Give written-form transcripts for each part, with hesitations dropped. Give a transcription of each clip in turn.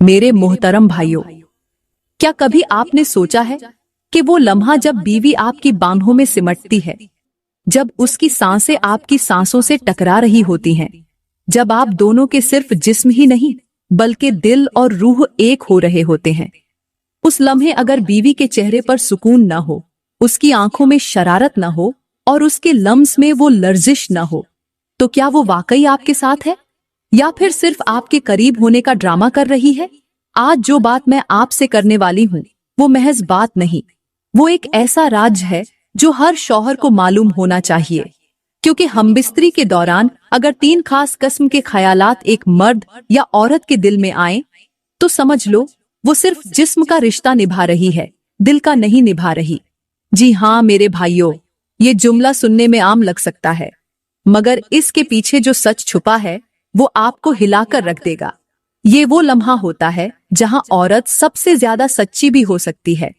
मेरे मोहतरम भाइयों, क्या कभी आपने सोचा है कि वो लम्हा जब बीवी आपकी बाहों में सिमटती है, जब उसकी सांसें आपकी सांसों से टकरा रही होती हैं, जब आप दोनों के सिर्फ जिस्म ही नहीं बल्कि दिल और रूह एक हो रहे होते हैं, उस लम्हे अगर बीवी के चेहरे पर सुकून न हो, उसकी आंखों में शरारत न हो और उसके लम्स में वो लर्जिश न हो, तो क्या वो वाकई आपके साथ है या फिर सिर्फ आपके करीब होने का ड्रामा कर रही है? आज जो बात मैं आपसे करने वाली हूँ वो महज बात नहीं, वो एक ऐसा राज है जो हर शौहर को मालूम होना चाहिए, क्योंकि हमबिस्तरी के दौरान अगर 3 खास किस्म के ख्यालात एक मर्द या औरत के दिल में आए तो समझ लो वो सिर्फ जिस्म का रिश्ता निभा रही है, दिल का नहीं निभा रही। जी हाँ मेरे भाइयों, ये जुमला सुनने में आम लग सकता है, मगर इसके पीछे जो सच छुपा है वो आपको हिलाकर रख देगा। ये वो लम्हा होता है जहां औरत सबसे ज्यादा सच्ची भी हो सकती है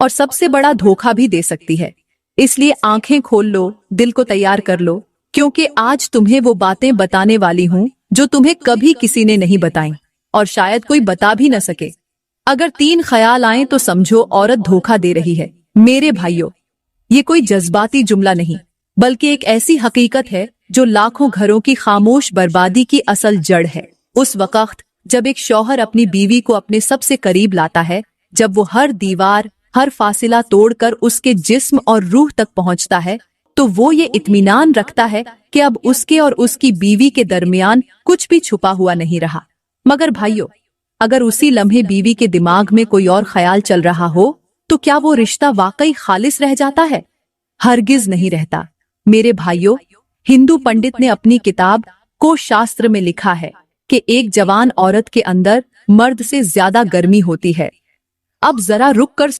और सबसे बड़ा धोखा भी दे सकती है। इसलिए आंखें खोल लो, दिल को तैयार कर लो, क्योंकि आज तुम्हें वो बातें बताने वाली हूँ जो तुम्हें कभी किसी ने नहीं बताई और शायद कोई बता भी न सके। अगर 3 ख्याल आए तो समझो औरत धोखा दे रही है। मेरे भाइयों, ये कोई जज्बाती जुमला नहीं बल्कि एक ऐसी हकीकत है जो लाखों घरों की खामोश बर्बादी की असल जड़ है। उस वक्त जब एक शौहर अपनी बीवी को अपने सबसे करीब लाता है, जब वो हर दीवार हर फासिला तोड़कर उसके जिस्म और रूह तक पहुंचता है, तो वो ये इत्मीनान रखता है कि अब उसके और उसकी बीवी के दरमियान कुछ भी छुपा हुआ नहीं रहा। मगर भाइयों, अगर उसी लम्हे बीवी के दिमाग में कोई और ख्याल चल रहा हो तो क्या वो रिश्ता वाकई खालिस रह जाता है? हरगिज नहीं रहता। मेरे भाइयों, हिंदू पंडित ने अपनी किताब कोश शास्त्र में लिखा है कि एक जवान औरत के अंदर मर्द से ज्यादा गर्मी होती है। अब जरा रुक कर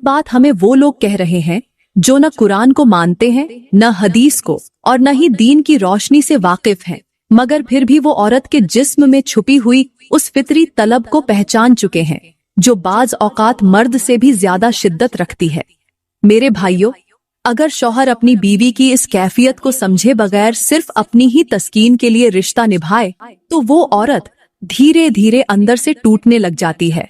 बात हमें वो लोग कह रहे हैं जो न कुरान को मानते हैं, न हदीस को, और न ही दीन की रोशनी से वाकिफ हैं, मगर फिर भी वो औरत के जिस्म में छुपी हुई उस फितरी तलब को पहचान चुके हैं जो बाज औकात मर्द से भी ज्यादा शिद्दत रखती है। मेरे भाइयों, अगर शौहर अपनी बीवी की इस कैफियत को समझे बगैर सिर्फ अपनी ही तस्कीन के लिए रिश्ता निभाए तो वो औरत धीरे धीरे अंदर से टूटने लग जाती है,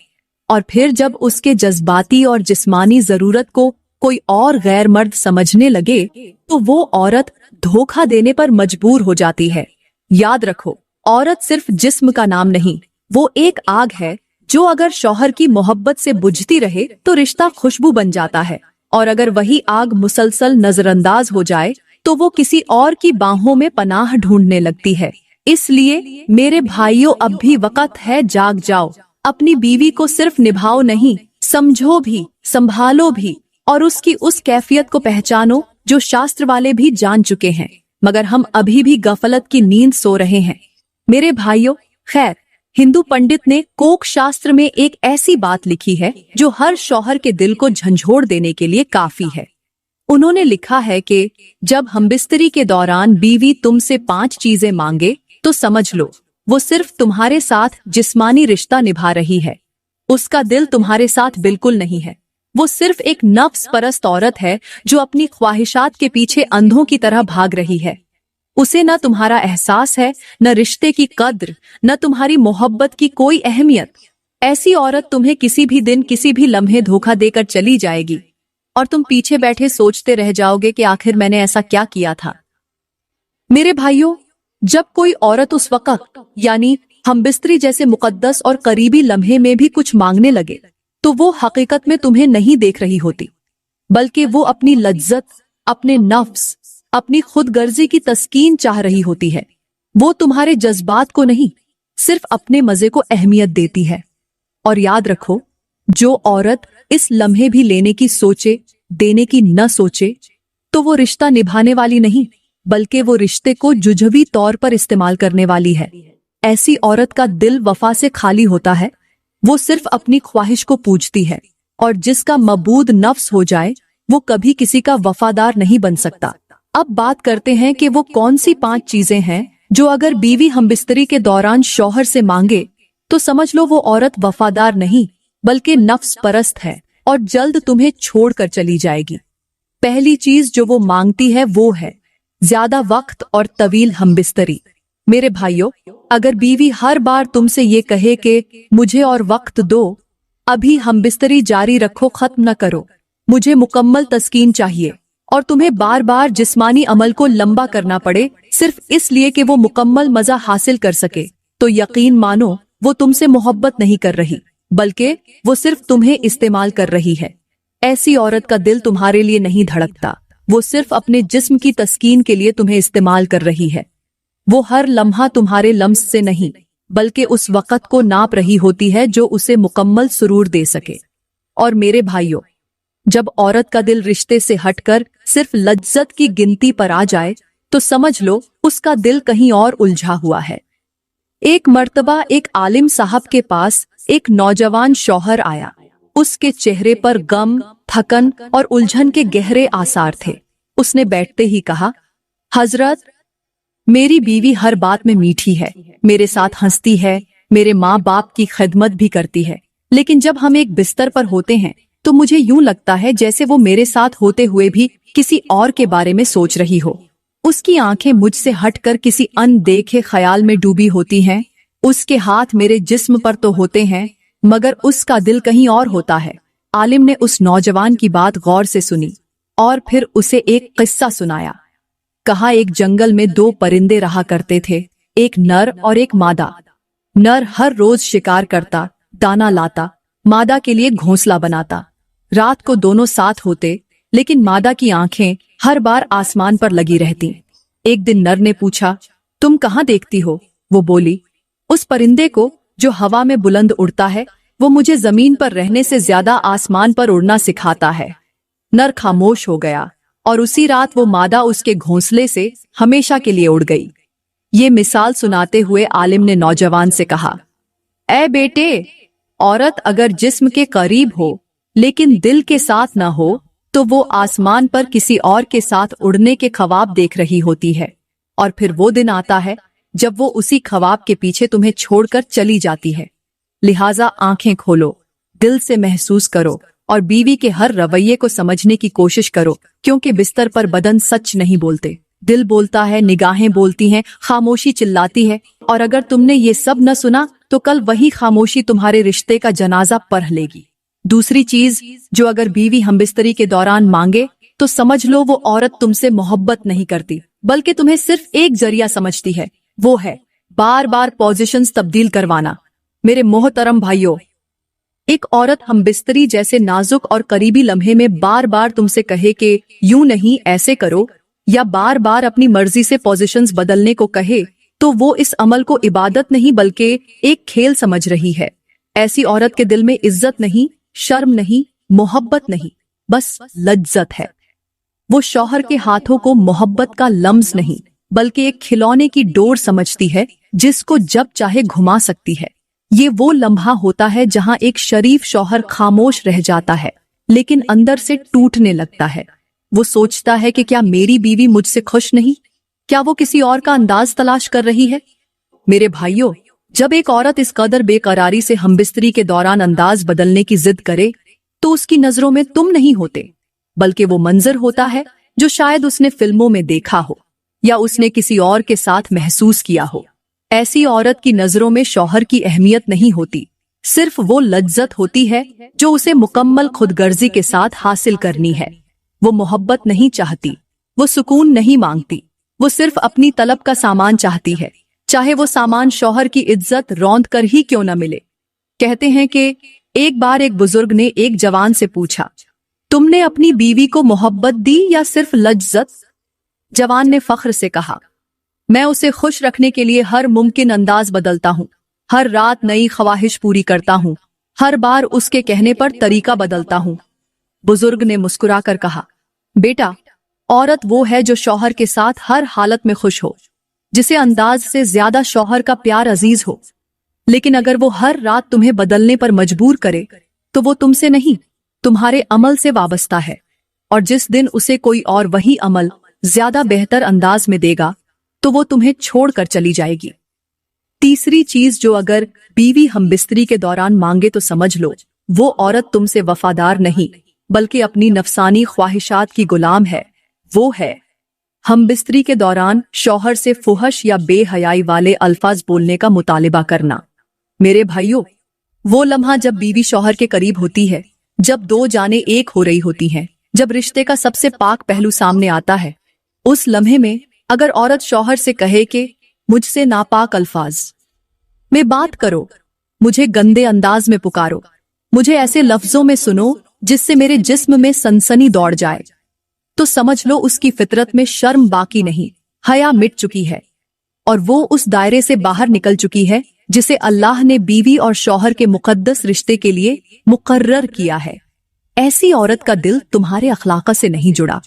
और फिर जब उसके जज्बाती और जिस्मानी जरूरत को कोई और गैर मर्द समझने लगे तो वो औरत धोखा देने पर मजबूर हो जाती है। याद रखो, औरत सिर्फ जिस्म का नाम नहीं, वो एक आग है जो अगर शौहर की मोहब्बत से बुझती रहे तो रिश्ता खुशबू बन जाता है, और अगर वही आग मुसलसल नजरअंदाज हो जाए तो वो किसी और की बाहों में पनाह ढूंढने लगती है। इसलिए मेरे भाइयों, अब भी वक्त है, जाग जाओ। अपनी बीवी को सिर्फ निभाओ नहीं, समझो भी, संभालो भी, और उसकी उस कैफियत को पहचानो जो शास्त्र वाले भी जान चुके हैं, मगर हम अभी भी गफलत की नींद सो रहे हैं। मेरे भाइयों, खैर, हिंदू पंडित ने कोक शास्त्र में एक ऐसी बात लिखी है जो हर शौहर के दिल को झंझोड़ देने के लिए काफी है। उन्होंने लिखा है कि जब हमबिस्तरी के दौरान बीवी तुमसे 5 चीजें मांगे तो समझ लो वो सिर्फ तुम्हारे साथ जिस्मानी रिश्ता निभा रही है, उसका दिल तुम्हारे साथ बिल्कुल नहीं है। वो सिर्फ एक नफ्स परस्त औरत है जो अपनी ख्वाहिशात के पीछे अंधों की तरह भाग रही है। उसे न तुम्हारा एहसास है, न रिश्ते की कद्र, न तुम्हारी मोहब्बत की कोई अहमियत। ऐसी औरत तुम्हें किसी भी दिन किसी भी लम्हे धोखा देकर चली जाएगी और तुम पीछे बैठे सोचते रह जाओगे कि आखिर मैंने ऐसा क्या किया था। मेरे भाइयों, जब कोई औरत उस वक्त यानी हमबिस्तरी जैसे मुकद्दस और करीबी लम्हे में भी कुछ मांगने लगे तो वो हकीकत में तुम्हें नहीं देख रही होती, बल्कि वो अपनी लज्जत, अपने नफ्स, अपनी खुदगर्जी की तस्कीन चाह रही होती है। वो तुम्हारे जज्बात को नहीं, सिर्फ अपने मजे को अहमियत देती है। और याद रखो, जो औरत इस लम्हे भी लेने की सोचे, देने की न सोचे, तो वो रिश्ता निभाने वाली नहीं बल्कि वो रिश्ते को जुझवी तौर पर इस्तेमाल करने वाली है। ऐसी औरत का दिल वफा से खाली होता है, वो सिर्फ अपनी ख्वाहिश को पूजती है, और जिसका मबूद नफ्स हो जाए वो कभी किसी का वफादार नहीं बन सकता। अब बात करते हैं कि वो कौन सी 5 चीजें हैं जो अगर बीवी हमबिस्तरी के दौरान शौहर से मांगे तो समझ लो वो औरत वफादार नहीं बल्कि नफ्स परस्त है और जल्द तुम्हें छोड़कर चली जाएगी। पहली चीज जो वो मांगती है वो है ज्यादा वक्त और तवील हमबिस्तरी। मेरे भाइयों, अगर बीवी हर बार तुमसे ये कहे कि मुझे और वक्त दो, अभी हम बिस्तरी जारी रखो, खत्म न करो, मुझे मुकम्मल तस्कीन चाहिए, और तुम्हें बार बार जिस्मानी अमल को लंबा करना पड़े सिर्फ इसलिए कि वो मुकम्मल मजा हासिल कर सके, तो यकीन मानो वो तुमसे मोहब्बत नहीं कर रही, बल्कि वो सिर्फ तुम्हें इस्तेमाल कर रही है। ऐसी औरत का दिल तुम्हारे लिए नहीं धड़कता, वो सिर्फ अपने जिस्म की तस्कीन के लिए तुम्हें इस्तेमाल कर रही है। वो हर लम्हा तुम्हारे लम्स से नहीं, बल्कि उस वक़्त को नाप रही होती है जो उसे मुकम्मल सुरूर दे सके। और मेरे भाइयों, जब औरत का दिल रिश्ते से हटकर सिर्फ लज्जत की गिनती पर आ जाए, तो समझ लो उसका दिल कहीं और उलझा हुआ है। एक मर्तबा एक आलिम साहब के पास एक नौजवान शौहर आया। उसके चेहरे पर गम, थकन और उलझन के गहरे आसार थे। उसने बैठते ही कहा, हजरत, मेरी बीवी हर बात में मीठी है, मेरे साथ हंसती है, मेरे माँ बाप की खिदमत भी करती है, लेकिन जब हम एक बिस्तर पर होते हैं तो मुझे यूं लगता है जैसे वो मेरे साथ होते हुए भी किसी और के बारे में सोच रही हो। उसकी आंखें मुझसे हटकर किसी अनदेखे ख्याल में डूबी होती हैं। उसके हाथ मेरे जिस्म पर तो होते हैं, मगर उसका दिल कहीं और होता है। आलिम ने उस नौजवान की बात गौर से सुनी और फिर उसे एक किस्सा सुनाया। कहा, एक जंगल में दो परिंदे रहा करते थे, एक नर और एक मादा। नर हर रोज शिकार करता, दाना लाता, मादा के लिए घोंसला बनाता। रात को दोनों साथ होते, लेकिन मादा की आंखें हर बार आसमान पर लगी रहती। एक दिन नर ने पूछा, तुम कहाँ देखती हो? वो बोली, उस परिंदे को जो हवा में बुलंद उड़ता है, वो मुझे जमीन पर रहने से ज्यादा आसमान पर उड़ना सिखाता है। नर खामोश हो गया और उसी रात वो मादा उसके घोंसले से हमेशा के लिए उड़ गई। ये मिसाल सुनाते हुए आलिम ने नौजवान से कहा, ऐ बेटे, औरत अगर जिस्म के करीब हो लेकिन दिल के साथ ना हो, तो वो आसमान पर किसी और के साथ उड़ने के ख्वाब देख रही होती है, और फिर वो दिन आता है जब वो उसी ख्वाब के पीछे तुम्हें छोड़कर चली जाती है। लिहाजा आंखें खोलो, दिल से महसूस करो और बीवी के हर रवैये को समझने की कोशिश करो, क्योंकि बिस्तर पर बदन सच नहीं बोलते, दिल बोलता है, निगाहें बोलती हैं, खामोशी चिल्लाती है, और अगर तुमने ये सब न सुना तो कल वही खामोशी तुम्हारे रिश्ते का जनाजा पढ़ लेगी। दूसरी चीज जो अगर बीवी हमबिस्तरी के दौरान मांगे, तो समझ लो वो औरत तुमसे मोहब्बत नहीं करती, बल्कि तुम्हें सिर्फ एक जरिया समझती है, वो है बार बार पोजीशंस तब्दील करवाना। मेरे मोहतरम भाइयों, एक औरत हमबिस्तरी जैसे नाजुक और करीबी लम्हे में बार बार तुमसे कहे कि यूं नहीं, ऐसे करो, या बार बार अपनी मर्जी से पोजीशंस बदलने को कहे, तो वो इस अमल को इबादत नहीं बल्कि एक खेल समझ रही है। ऐसी औरत के दिल में इज्जत नहीं, शर्म नहीं, मोहब्बत नहीं, बस लज्जत है। वो शौहर के हाथों को मोहब्बत का लम्स नहीं, बल्कि एक खिलौने की डोर समझती है जिसको जब चाहे घुमा सकती है। ये वो लम्हा होता है जहां एक शरीफ शौहर खामोश रह जाता है, लेकिन अंदर से टूटने लगता है। वो सोचता है कि क्या मेरी बीवी मुझसे खुश नहीं? क्या वो किसी और का अंदाज तलाश कर रही है? मेरे भाइयों, जब एक औरत इस कदर बेकरारी से हमबिस्तरी के दौरान अंदाज बदलने की जिद करे, तो उसकी नजरों में तुम नहीं होते, बल्कि वो मंजर होता है जो शायद उसने फिल्मों में देखा हो या उसने किसी और के साथ महसूस किया हो। ऐसी औरत की नजरों में शौहर की अहमियत नहीं होती, सिर्फ वो लज्जत होती है जो उसे मुकम्मल खुदगर्जी के साथ हासिल करनी है। वो मोहब्बत नहीं चाहती, वो सुकून नहीं मांगती, वो सिर्फ अपनी तलब का सामान चाहती है, चाहे वो सामान शौहर की इज्जत रौंद कर ही क्यों न मिले। कहते हैं कि एक बार एक बुजुर्ग ने एक जवान से पूछा, तुमने अपनी बीवी को मोहब्बत दी या सिर्फ लज्जत? जवान ने फख्र से कहा, मैं उसे खुश रखने के लिए हर मुमकिन अंदाज बदलता हूँ, हर रात नई ख्वाहिश पूरी करता हूँ, हर बार उसके कहने पर तरीका बदलता हूँ। बुजुर्ग ने मुस्कुराकर कहा, बेटा, औरत वो है जो शौहर के साथ हर हालत में खुश हो, जिसे अंदाज से ज्यादा शौहर का प्यार अजीज हो। लेकिन अगर वो हर रात तुम्हें बदलने पर मजबूर करे, तो वो तुमसे नहीं, तुम्हारे अमल से वाबस्ता है, और जिस दिन उसे कोई और वही अमल ज्यादा बेहतर अंदाज में देगा, तो वो तुम्हें छोड़कर चली जाएगी। तीसरी चीज जो अगर बीवी हमबिस्तरी के दौरान मांगे, तो समझ लो वो औरत तुमसे वफादार नहीं, बल्कि अपनी नफसानी ख्वाहिशात की गुलाम है। वो है हम बिस्तरी के दौरान शौहर से फुहश या बेहयाई वाले अल्फाज बोलने का मुतालिबा करना। मेरे भाइयों, वो लम्हा जब बीवी शौहर के करीब होती है, जब दो जाने एक हो रही होती हैं, जब रिश्ते का सबसे पाक पहलू सामने आता है, उस लम्हे में अगर औरत शौहर से कहे कि मुझसे नापाक अल्फाज में बात करो, मुझे गंदे अंदाज में पुकारो, मुझे ऐसे लफ्जों में सुनो जिससे मेरे जिस्म में सनसनी दौड़ जाए, तो समझ लो उसकी फितरत में शर्म बाकी नहीं, हया मिट चुकी है और वो उस दायरे से बाहर निकल चुकी है जिसे अल्लाह ने बीवी और शौहर के मुकद्दस रिश्ते के लिए मुकर्रर किया है। ऐसी औरत का दिल तुम्हारे अखलाक से नहीं जुड़ा,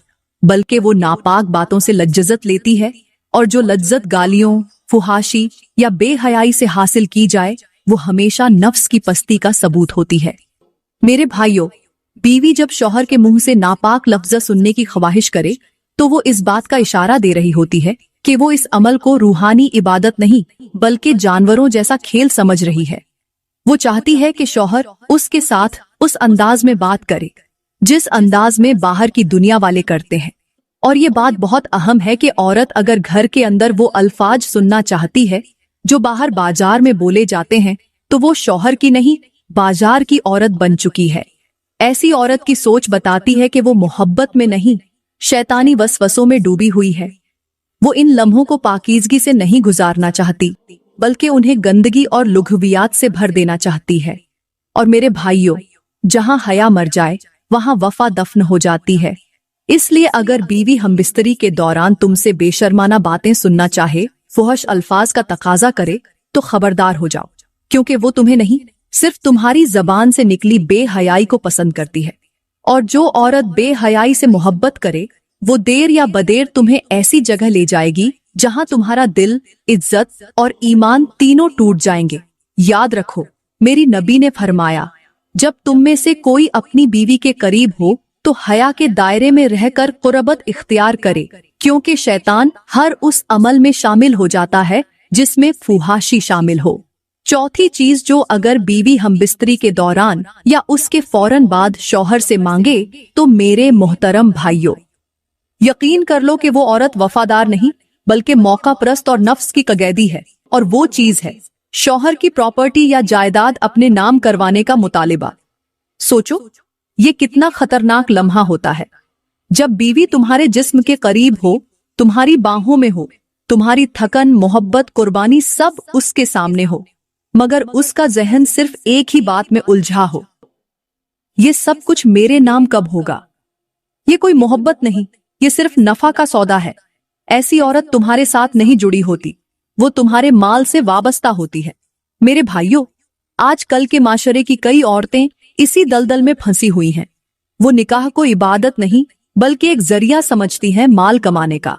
बल्कि वो नापाक बातों से लज्जत लेती है, और जो लज्जत गालियों, फुहाशी या बेहयाई से हासिल की जाए वो हमेशा नफ्स की पस्ती का सबूत होती है। मेरे भाइयों, बीवी जब शौहर के मुंह से नापाक लफ्ज़ सुनने की ख्वाहिश करे तो वो इस बात का इशारा दे रही होती है कि वो इस अमल को रूहानी इबादत नहीं बल्कि जानवरों जैसा खेल समझ रही है। वो चाहती है कि शौहर उसके साथ उस अंदाज में बात करे जिस अंदाज में बाहर की दुनिया वाले करते हैं। और ये बात बहुत अहम है कि औरत अगर घर के अंदर वो अल्फाज सुनना चाहती है जो बाहर बाजार में बोले जाते हैं, तो वो शौहर की नहीं, बाजार की औरत बन चुकी है। ऐसी औरत की सोच बताती है कि वो मोहब्बत में नहीं, शैतानी वसवसों में डूबी हुई है। वो इन लम्हों को पाकीज़गी से नहीं गुजारना चाहती, बल्कि उन्हें गंदगी और लुघवियात से भर देना चाहती है। और मेरे भाइयों, जहां हया मर जाए वहां वफा दफन हो जाती है। इसलिए अगर बीवी हमबिस्तरी के दौरान तुमसे बेशर्माना बातें सुनना चाहे, फुहश अल्फाज का तकाजा करे, तो खबरदार हो जाओ, क्योंकि वो तुम्हें नहीं, सिर्फ तुम्हारी जबान से निकली बेहयाई को पसंद करती है। और जो औरत बेहयाई से मोहब्बत करे वो देर या बदेर तुम्हें ऐसी जगह ले जाएगी जहां तुम्हारा दिल, इज्जत और ईमान तीनों टूट जाएंगे। याद रखो, मेरी नबी ने फरमाया, जब तुम में से कोई अपनी बीवी के करीब हो तो हया के दायरे में रहकर कुर्बत इख्तियार करे, क्योंकि शैतान हर उस अमल में शामिल हो जाता है जिसमें फुहाशी शामिल हो। चौथी चीज जो अगर बीवी हमबिस्तरी के दौरान या उसके फौरन बाद शौहर से मांगे, तो मेरे मोहतरम भाइयों, यकीन कर लो कि वो औरत वफादार नहीं बल्कि मौका परस्त और नफ्स की कगैदी है। और वो चीज है शौहर की प्रॉपर्टी या जायदाद अपने नाम करवाने का मुतालिबा। सोचो, ये कितना खतरनाक लम्हा होता है जब बीवी तुम्हारे जिस्म के करीब हो, तुम्हारी बाहों में हो, तुम्हारी थकन, मोहब्बत, कुर्बानी सब उसके सामने हो, मगर उसका जहन सिर्फ एक ही बात में उलझा हो, ये सब कुछ मेरे नाम कब होगा। ये कोई मोहब्बत नहीं, ये सिर्फ नफा का सौदा है। ऐसी औरत तुम्हारे साथ नहीं जुड़ी होती, वो तुम्हारे माल से वाबस्ता होती है। मेरे भाइयों, आज कल के माशरे की कई औरतें इसी दलदल में फंसी हुई हैं। वो निकाह को इबादत नहीं बल्कि एक जरिया समझती हैं माल कमाने का।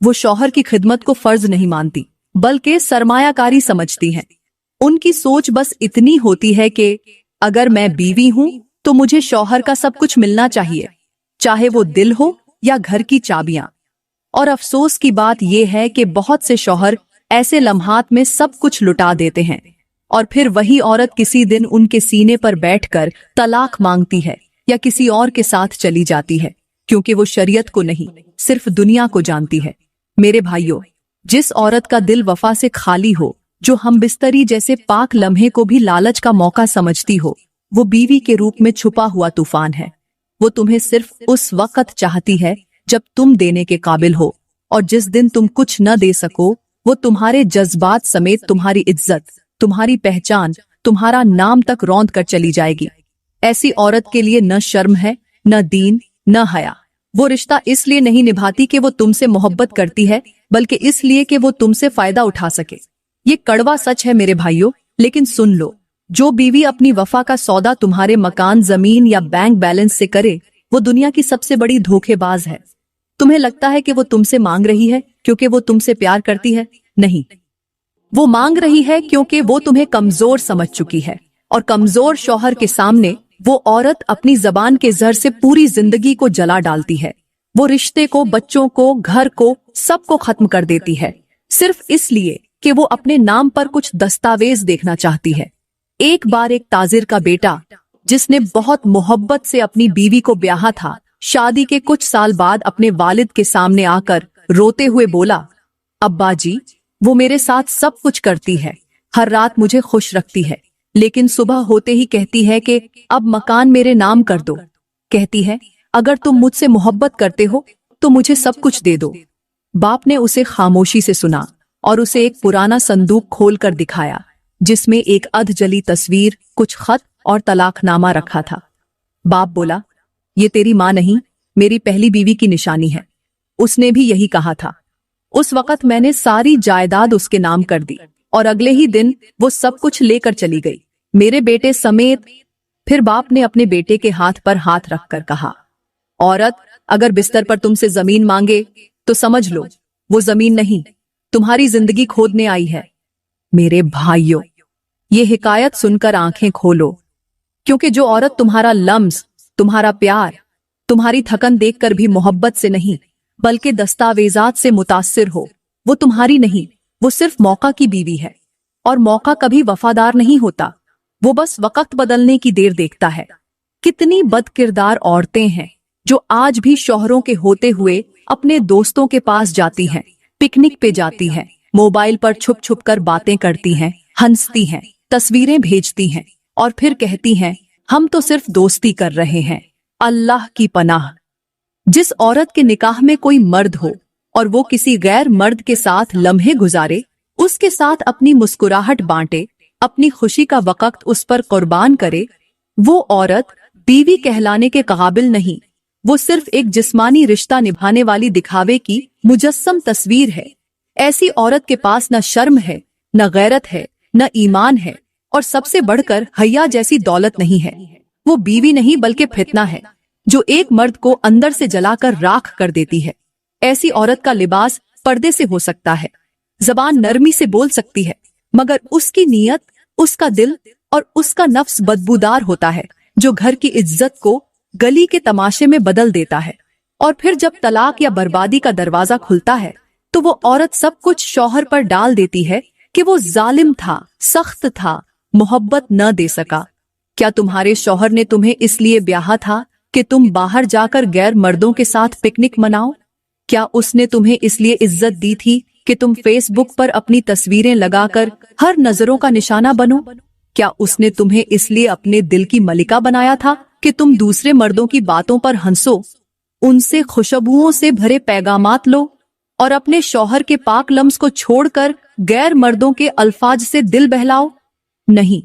वो शौहर की खिदमत को फर्ज नहीं मानती बल्कि सरमायाकारी समझती हैं। उनकी सोच बस इतनी होती है कि अगर मैं बीवी हूं तो मुझे शौहर का सब कुछ मिलना चाहिए, चाहे वो दिल हो या घर की चाबियां। और अफसोस की बात यह है कि बहुत से शौहर ऐसे लम्हात में सब कुछ लुटा देते हैं और फिर वही औरत किसी दिन उनके सीने पर बैठकर तलाक मांगती है या किसी और के साथ चली जाती है, क्योंकि वो शरीयत को नहीं सिर्फ दुनिया को जानती है। मेरे भाइयों, जिस औरत का दिल वफा से खाली हो, जो हमबिस्तरी जैसे पाक लम्हे को भी लालच का मौका समझती हो, वो बीवी के रूप में छुपा हुआ तूफान है। वो तुम्हें सिर्फ उस वक्त चाहती है जब तुम देने के काबिल हो, और जिस दिन तुम कुछ न दे सको वो तुम्हारे जज्बात समेत तुम्हारी इज्जत, तुम्हारी पहचान, तुम्हारा नाम तक रौंद कर चली जाएगी। ऐसी औरत के लिए न शर्म है, न दीन, न हया। वो रिश्ता इसलिए नहीं निभाती कि वो तुमसे मोहब्बत करती है, बल्कि इसलिए कि वो तुमसे फायदा उठा सके। ये कड़वा सच है मेरे भाइयों, लेकिन सुन लो, जो बीवी अपनी वफा का सौदा तुम्हारे मकान, जमीन या बैंक बैलेंस से करे, वो दुनिया की सबसे बड़ी धोखेबाज है। तुम्हें लगता है कि वो तुमसे मांग रही है क्योंकि वो तुमसे प्यार करती है? नहीं, वो मांग रही है क्योंकि वो तुम्हें कमजोर समझ चुकी है, और कमजोर शौहर के सामने वो औरत अपनी जबान के जहर से पूरी जिंदगी को जला डालती है। वो रिश्ते को, बच्चों को, घर को, सबको खत्म कर देती है, सिर्फ इसलिए कि वो अपने नाम पर कुछ दस्तावेज देखना चाहती है। एक बार एक ताजिर का बेटा, जिसने बहुत मोहब्बत से अपनी बीवी को ब्याहा था, शादी के कुछ साल बाद अपने वालिद के सामने आकर रोते हुए बोला, अब्बा जी, वो मेरे साथ सब कुछ करती है, हर रात मुझे खुश रखती है, लेकिन सुबह होते ही कहती है कि अब मकान मेरे नाम कर दो। कहती है अगर तुम मुझसे मोहब्बत करते हो तो मुझे सब कुछ दे दो। बाप ने उसे खामोशी से सुना और उसे एक पुराना संदूक खोलकर दिखाया, जिसमें एक अधजली तस्वीर, कुछ खत और तलाकनामा रखा था। बाप बोला, ये तेरी माँ नहीं, मेरी पहली बीवी की निशानी है। उसने भी यही कहा था। उस वक्त मैंने सारी जायदाद उसके नाम कर दी और अगले ही दिन वो सब कुछ लेकर चली गई, मेरे बेटे समेत। फिर बाप ने अपने बेटे के हाथ पर हाथ रखकर कहा, औरत, अगर बिस्तर पर तुमसे जमीन मांगे तो समझ लो वो जमीन नहीं, तुम्हारी जिंदगी खोदने आई है। मेरे भाइयों, ये हिकायत सुनकर आंखें खोलो, क्योंकि जो औरत तुम्हारा लम्स, तुम्हारा प्यार, तुम्हारी थकन देखकर भी मोहब्बत से नहीं बल्कि दस्तावेजात से मुतासिर हो, वो तुम्हारी नहीं, वो सिर्फ मौका की बीवी है। और मौका कभी वफादार नहीं होता, वो बस वक्त बदलने की देर देखता है। कितनी बदकिरदार औरतें हैं जो आज भी शौहरों के होते हुए अपने दोस्तों के पास जाती हैं, पिकनिक पे जाती हैं, मोबाइल पर छुप छुप कर बातें करती हैं, हंसती हैं, तस्वीरें भेजती हैं और फिर कहती हैं हम तो सिर्फ दोस्ती कर रहे हैं। अल्लाह की पनाह। जिस औरत के निकाह में कोई मर्द हो और वो किसी गैर मर्द के साथ लम्हे गुजारे, उसके साथ अपनी मुस्कुराहट बांटे, अपनी खुशी का वक्त उस पर कुर्बान करे, वो औरत बीवी कहलाने के काबिल नहीं, वो सिर्फ एक जिस्मानी रिश्ता निभाने वाली दिखावे की मुजस्सम तस्वीर है। ऐसी औरत के पास न शर्म है, न गैरत है, न ईमान है और सबसे बढ़कर हया जैसी दौलत नहीं है। वो बीवी नहीं बल्कि फितना है जो एक मर्द को अंदर से जलाकर राख कर देती है। ऐसी औरत का लिबास पर्दे से हो सकता है, जबान नरमी से बोल सकती है, मगर उसकी नीयत, उसका दिल और उसका नफ्स बदबूदार होता है, जो घर की इज्जत को गली के तमाशे में बदल देता है। और फिर जब तलाक या बर्बादी का दरवाजा खुलता है तो वो औरत सब कुछ शौहर पर डाल देती है कि वो जालिम था, सख्त था, मोहब्बत न दे सका। क्या तुम्हारे शौहर ने तुम्हें इसलिए ब्याहा था कि तुम बाहर जाकर गैर मर्दों के साथ पिकनिक मनाओ? क्या उसने तुम्हें इसलिए इज्जत दी थी कि तुम फेसबुक पर अपनी तस्वीरें लगाकर हर नजरों का निशाना बनो? क्या उसने तुम्हें इसलिए अपने दिल की मलिका बनाया था कि तुम दूसरे मर्दों की बातों पर हंसो, उनसे खुशबुओं से भरे पैगामात लो और अपने शौहर के पाक लम्स को छोड़कर गैर मर्दों के अल्फाज से दिल बहलाओ? नहीं,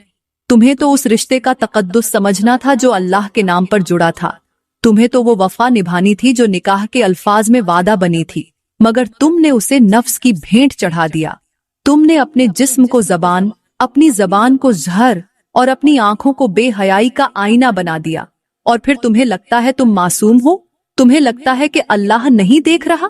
तुम्हें तो उस रिश्ते का तकद्दुस समझना था जो अल्लाह के नाम पर जुड़ा था। तुम्हें तो वो वफा निभानी थी जो निकाह के अल्फाज में वादा बनी थी, मगर तुमने उसे नफ्स की भेंट चढ़ा दिया। तुमने अपने जिस्म को जबान, अपनी जबान को जहर और अपनी आंखों को बेहयाई का आईना बना दिया। और फिर तुम्हें लगता है तुम मासूम हो, तुम्हें लगता है कि अल्लाह नहीं देख रहा।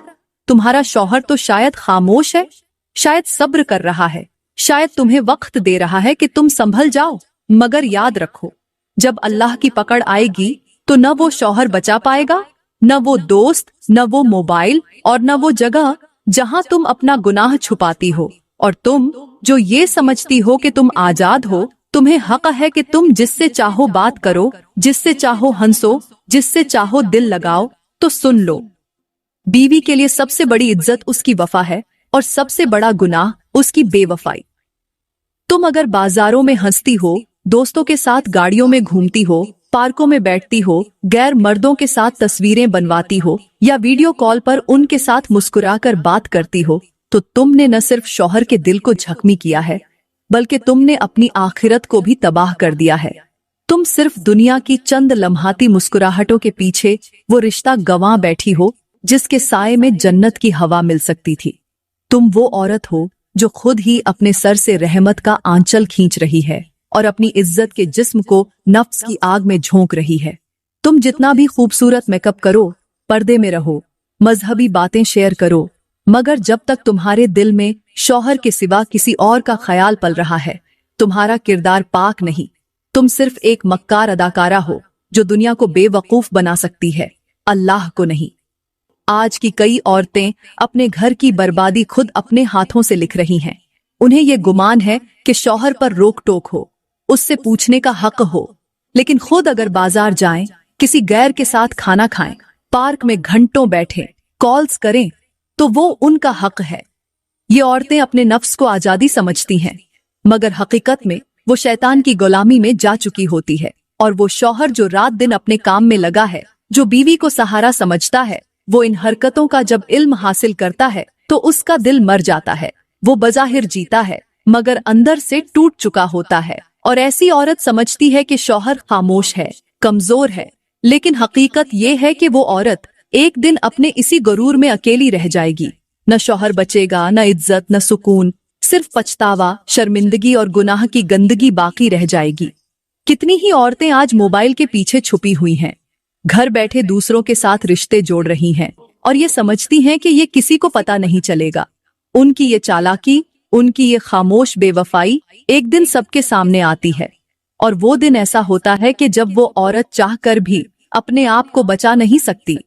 तुम्हारा शौहर तो शायद खामोश है, शायद सब्र कर रहा है, शायद तुम्हें वक्त दे रहा है कि तुम संभल जाओ। मगर याद रखो, जब अल्लाह की पकड़ आएगी तो न वो शौहर बचा पाएगा, न वो दोस्त, न वो मोबाइल और न वो जगह जहां तुम अपना गुनाह छुपाती हो। और तुम जो ये समझती हो कि तुम आजाद हो, तुम्हें हक है कि तुम जिससे चाहो बात करो, जिससे चाहो हंसो, जिससे चाहो दिल लगाओ। तो सुन लो, बीवी के लिए सबसे बड़ी इज्जत उसकी वफा है और सबसे बड़ा गुनाह उसकी बेवफाई। तुम अगर बाजारों में हंसती हो, दोस्तों के साथ गाड़ियों में घूमती हो, पार्कों में बैठती हो, गैर मर्दों के साथ तस्वीरें बनवाती हो या वीडियो कॉल पर उनके साथ मुस्कुराकर बात करती हो, तो तुमने न सिर्फ शौहर के दिल को जख्मी किया है, बल्कि तुमने अपनी आखिरत को भी तबाह कर दिया है। तुम सिर्फ दुनिया की चंद लम्हाती मुस्कुराहटों के पीछे वो रिश्ता गंवा बैठी हो जिसके साए में जन्नत की हवा मिल सकती थी। तुम वो औरत हो जो खुद ही अपने सर से रहमत का आंचल खींच रही है और अपनी इज्जत के जिस्म को नफ्स की आग में झोंक रही है। तुम जितना भी खूबसूरत मेकअप करो, पर्दे में रहो, मजहबी बातें शेयर करो, मगर जब तक तुम्हारे दिल में शौहर के सिवा किसी और का ख्याल पल रहा है, तुम्हारा किरदार पाक नहीं। तुम सिर्फ एक मक्कार अदाकारा हो जो दुनिया को बेवकूफ बना सकती है, अल्लाह को नहीं। आज की कई औरतें अपने घर की बर्बादी खुद अपने हाथों से लिख रही हैं। उन्हें ये गुमान है कि शौहर पर रोक टोक हो, उससे पूछने का हक हो, लेकिन खुद अगर बाजार जाएं, किसी गैर के साथ खाना खाएं, पार्क में घंटों बैठें, कॉल्स करें, तो वो उनका हक है। ये औरतें अपने नफ्स को आजादी समझती हैं, मगर हकीकत में वो शैतान की गुलामी में जा चुकी होती है। और वो शौहर जो रात दिन अपने काम में लगा है, जो बीवी को सहारा समझता है, वो इन हरकतों का जब इल्म हासिल करता है तो उसका दिल मर जाता है। वो बज़ाहिर जीता है मगर अंदर से टूट चुका होता है। और ऐसी औरत समझती है कि शौहर खामोश है, कमजोर है, लेकिन हकीकत ये है कि वो औरत एक दिन अपने इसी गुरूर में अकेली रह जाएगी। न शौहर बचेगा, न इज्जत, न सुकून, सिर्फ पछतावा, शर्मिंदगी और गुनाह की गंदगी बाकी रह जाएगी। कितनी ही औरतें आज मोबाइल के पीछे छुपी हुई हैं, घर बैठे दूसरों के साथ रिश्ते जोड़ रही हैं और ये समझती हैं कि ये किसी को पता नहीं चलेगा। उनकी ये चालाकी, उनकी ये खामोश बेवफाई एक दिन सबके सामने आती है। और वो दिन ऐसा होता है कि जब वो औरत चाहकर भी अपने आप को बचा नहीं सकती।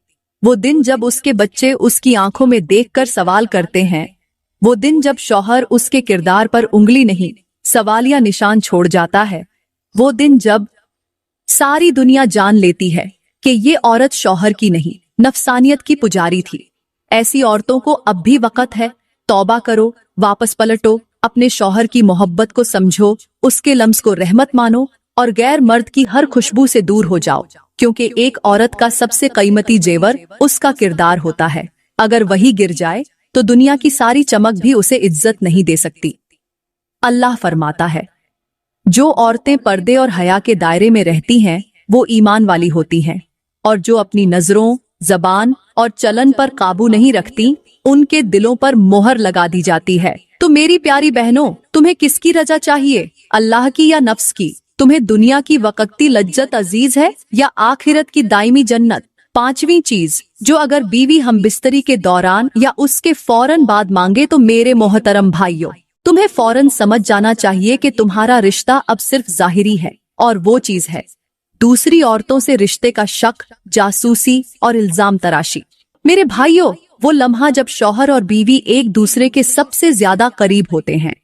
वो दिन जब उसके बच्चे उसकी आंखों में देखकर सवाल करते हैं। वो दिन जब शौहर उसके किरदार पर उंगली नहीं, सवालिया निशान छोड़ जाता है। वो दिन जब सारी दुनिया जान लेती है कि ये औरत शौहर की नहीं, नफसानियत की पुजारी थी। ऐसी औरतों को अब भी वक्त है। तौबा करो, वापस पलटो, अपने शौहर की मोहब्बत को समझो, उसके लम्स को रहमत मानो और गैर मर्द की हर खुशबू से दूर हो जाओ, क्योंकि एक औरत का सबसे कीमती जेवर उसका किरदार होता है। अगर वही गिर जाए तो दुनिया की सारी चमक भी उसे इज्जत नहीं दे सकती। अल्लाह फरमाता है, जो औरतें पर्दे और हया के दायरे में रहती हैं वो ईमान वाली होती हैं, और जो अपनी नजरों, जबान और चलन पर काबू नहीं रखती उनके दिलों पर मोहर लगा दी जाती है। तो मेरी प्यारी बहनों, तुम्हें किसकी रजा चाहिए, अल्लाह की या नफ्स की? तुम्हें दुनिया की वक्ती लज्जत अजीज है या आखिरत की दायमी जन्नत? पांचवी चीज जो अगर बीवी हम बिस्तरी के दौरान या उसके फौरन बाद मांगे तो मेरे मोहतरम भाइयों, तुम्हें फौरन समझ जाना चाहिए कि तुम्हारा रिश्ता अब सिर्फ जाहिरी है, और वो चीज है दूसरी औरतों से रिश्ते का शक, जासूसी और इल्जाम तराशी। मेरे भाइयों, वो लम्हा जब शौहर और बीवी एक दूसरे के सबसे ज्यादा करीब होते हैं,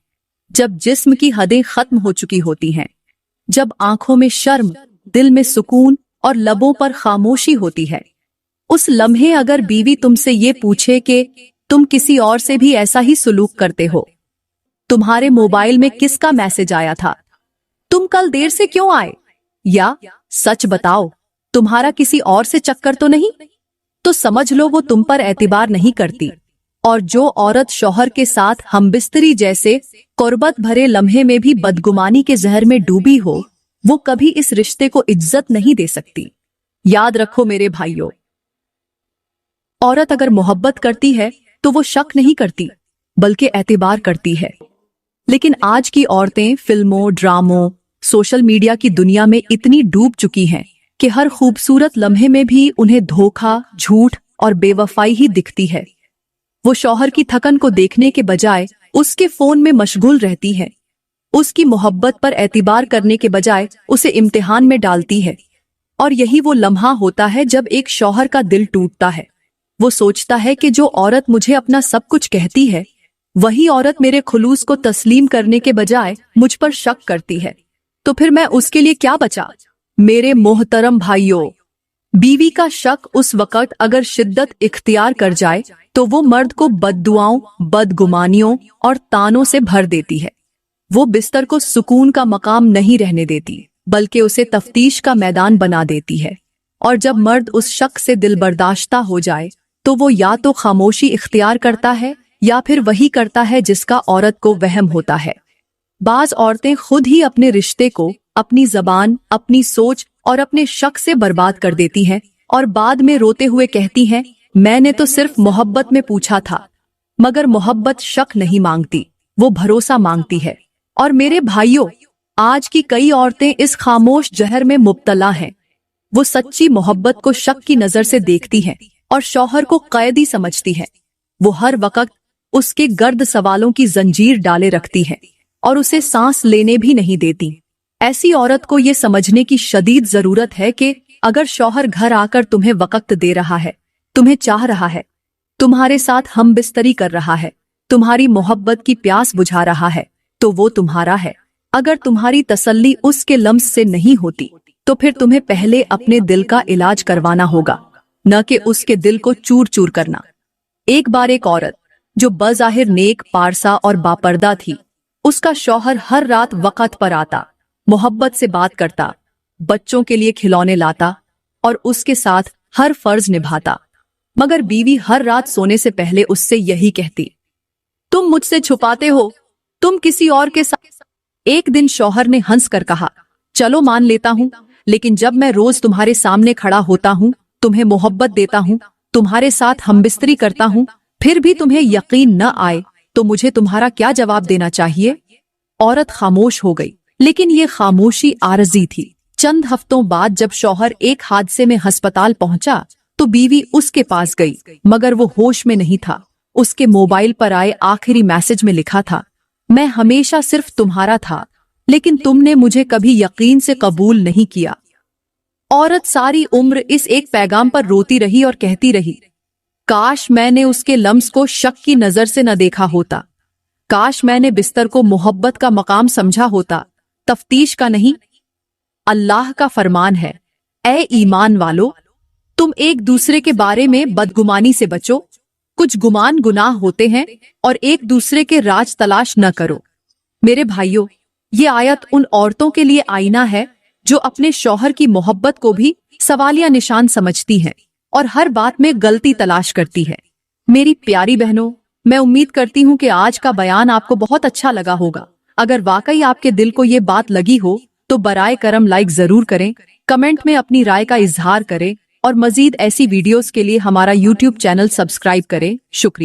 जब जिस्म की हदें खत्म हो चुकी होती हैं, जब आंखों में शर्म, दिल में सुकून और लबों पर खामोशी होती है, उस लम्हे अगर बीवी तुमसे ये पूछे कि तुम किसी और से भी ऐसा ही सुलूक करते हो, तुम्हारे मोबाइल में किसका मैसेज आया था, तुम कल देर से क्यों आए, या सच बताओ तुम्हारा किसी और से चक्कर तो नहीं, तो समझ लो वो तुम पर एतबार नहीं करती। और जो औरत शौहर के साथ हमबिस्तरी जैसे कुर्बत भरे लम्हे में भी बदगुमानी के जहर में डूबी हो, वो कभी इस रिश्ते को इज्जत नहीं दे सकती। याद रखो मेरे भाइयों, औरत अगर मोहब्बत करती है तो वो शक नहीं करती बल्कि एतबार करती है। लेकिन आज की औरतें फिल्मों, ड्रामों, सोशल मीडिया की दुनिया में इतनी डूब चुकी हैं कि हर खूबसूरत लम्हे में भी उन्हें धोखा, झूठ और बेवफाई ही दिखती है। वो शौहर की थकन को देखने के बजाय उसके फोन में मशगूल रहती है, उसकी मोहब्बत पर एतबार करने के बजाय उसे इम्तिहान में डालती है। और यही वो लम्हा होता है जब एक शौहर का दिल टूटता है। वो सोचता है कि जो औरत मुझे अपना सब कुछ कहती है, वही औरत मेरे खुलूस को तस्लीम करने के बजाय मुझ पर शक करती है, तो फिर मैं उसके लिए क्या बचा। मेरे मोहतरम भाइयों, बीवी का शक उस वक्त अगर शिद्दत इख्तियार कर जाए तो वो मर्द को बद्दुआओं, बदगुमानियों और तानों से भर देती है। वो बिस्तर को सुकून का मकाम नहीं रहने देती बल्कि उसे तफ्तीश का मैदान बना देती है। और जब मर्द उस शक से दिल बर्दाश्ता हो जाए तो वो या तो खामोशी इख्तियार करता है या फिर वही करता है जिसका औरत को वहम होता है। बाज औरतें खुद ही अपने रिश्ते को अपनी जबान, अपनी सोच और अपने शक से बर्बाद कर देती हैं और बाद में रोते हुए कहती हैं, मैंने तो सिर्फ मोहब्बत में पूछा था। मगर मोहब्बत शक नहीं मांगती, वो भरोसा मांगती है। और मेरे भाइयों, आज की कई औरतें इस खामोश जहर में मुब्तला हैं। वो सच्ची मोहब्बत को शक की नजर से देखती हैं और शौहर को कैदी समझती है। वो हर वक्त उसके गर्द सवालों की जंजीर डाले रखती है और उसे सांस लेने भी नहीं देती। ऐसी औरत को ये समझने की शदीद जरूरत है कि अगर शौहर घर आकर तुम्हें वक्त दे रहा है, तुम्हें चाह रहा है, तुम्हारे साथ हम बिस्तरी कर रहा है, तुम्हारी मोहब्बत की प्यास बुझा रहा है, तो वो तुम्हारा है। अगर तुम्हारी तसल्ली उसके लम्स से नहीं होती तो फिर तुम्हें पहले अपने दिल का इलाज करवाना होगा, न कि उसके दिल को चूर चूर करना। एक बार एक औरत जो बज़ाहिर नेक, पारसा और बापर्दा थी, उसका शौहर हर रात वक्त पर आता, मोहब्बत से बात करता, बच्चों के लिए खिलौने लाता और उसके साथ हर फर्ज निभाता। मगर बीवी हर रात सोने से पहले उससे यही कहती, तुम मुझसे छुपाते हो, तुम किसी और के साथ। एक दिन शौहर ने हंस कर कहा, चलो मान लेता हूं, लेकिन जब मैं रोज तुम्हारे सामने खड़ा होता हूं, तुम्हें मोहब्बत देता हूं, तुम्हारे साथ हमबिस्तरी करता हूं, फिर भी तुम्हें यकीन न आए तो मुझे तुम्हारा क्या जवाब देना चाहिए? औरत खामोश हो गई, लेकिन ये खामोशी आरजी थी। चंद हफ्तों बाद जब शौहर एक हादसे में अस्पताल पहुंचा तो बीवी उसके पास गई, मगर वो होश में नहीं था। उसके मोबाइल पर आए आखिरी मैसेज में लिखा था, मैं हमेशा सिर्फ तुम्हारा था, लेकिन तुमने मुझे कभी यकीन से कबूल नहीं किया। औरत सारी उम्र इस एक पैगाम पर रोती रही और कहती रही, काश मैंने उसके लम्स को शक की नजर से न देखा होता, काश मैंने बिस्तर को मोहब्बत का मकाम समझा होता, तफ्तीश का नहीं। अल्लाह का फरमान है, ए ईमान वालो, तुम एक दूसरे के बारे में बदगुमानी से बचो, कुछ गुमान गुनाह होते हैं, और एक दूसरे के राज तलाश न करो। मेरे भाइयों, ये आयत उन औरतों के लिए आईना है जो अपने शौहर की मोहब्बत को भी सवालिया निशान समझती हैं और हर बात में गलती तलाश करती है। मेरी प्यारी बहनों, मैं उम्मीद करती हूँ कि आज का बयान आपको बहुत अच्छा लगा होगा। अगर वाकई आपके दिल को ये बात लगी हो तो बराए करम लाइक जरूर करें, कमेंट में अपनी राय का इजहार करें और मजीद ऐसी वीडियोस के लिए हमारा YouTube चैनल सब्सक्राइब करें। शुक्रिया।